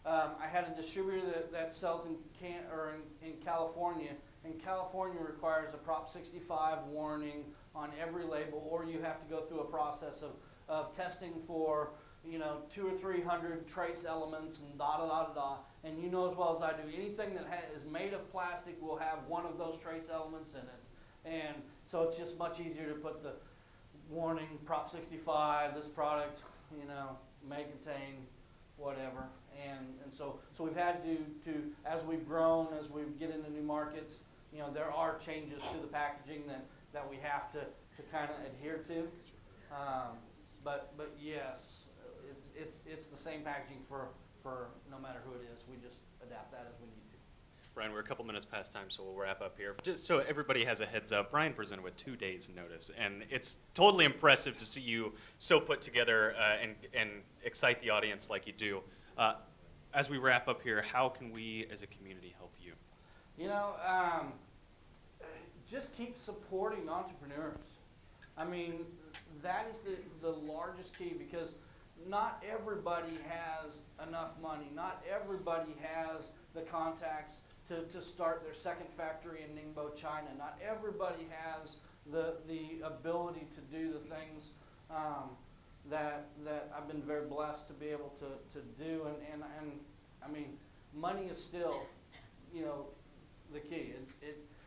N: I had a distributor that sells in California, and California requires a Prop 65 warning on every label, or you have to go through a process of testing for 200 or 300 trace elements and and you know as well as I do, anything that is made of plastic will have one of those trace elements in it, and so it's just much easier to put the warning Prop 65, this product may contain whatever. And so we've had to as we've grown, as we get into new markets, there are changes to the packaging that we have to kind of adhere to. But yes, it's the same packaging for no matter who it is. We just adapt that as we need to.
D: Brian, we're a couple minutes past time, so we'll wrap up here. Just so everybody has a heads up, Brian presented with 2 days' notice, and it's totally impressive to see you so put together and excite the audience like you do. As we wrap up here, how can we as a community help you?
N: Just keep supporting entrepreneurs. I mean, that is the largest key, because not everybody has enough money. Not everybody has the contacts to start their second factory in Ningbo, China. Not everybody has the ability to do the things that I've been very blessed to be able to do. And I mean, money is still, the key.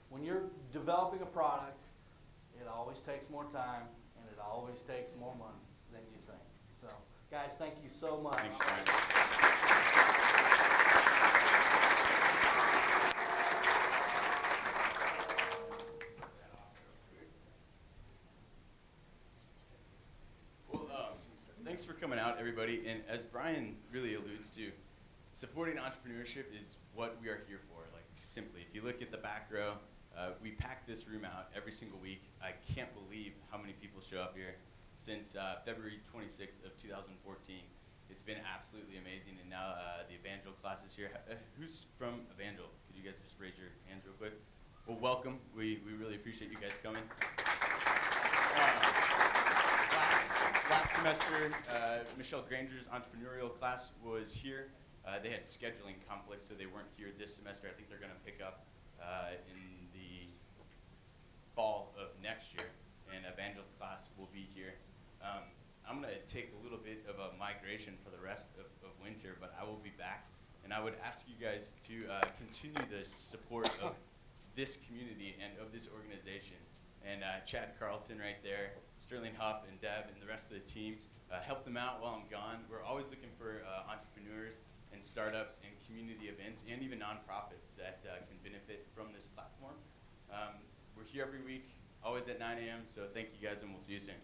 N: When you're developing a product, it always takes more time and it always takes more money than you think. So, guys, thank you so much.
D: Thanks, Brian.
L: Brian really alludes to, supporting entrepreneurship is what we are here for. Like, simply, if you look at the back row, we pack this room out every single week. I can't believe how many people show up here since February 26th of 2014. It's been absolutely amazing, and now the Evangel class is here. Who's from Evangel? Could you guys just raise your hands real quick? Well, welcome. We really appreciate you guys coming. Last semester, Michelle Granger's entrepreneurial class was here. They had scheduling conflicts, so they weren't here this semester. I think they're going to pick up in the fall of next year, and Evangel class will be here. I'm going to take a little bit of a migration for the rest of winter, but I will be back, and I would ask you guys to continue the support of this community and of this organization. And Chad Carlton right there, Sterling Huff and Deb and the rest of the team, help them out while I'm gone. We're always looking for entrepreneurs and startups and community events and even nonprofits that can benefit from this platform. We're here every week, always at 9 a.m., so thank you guys, and we'll see you soon.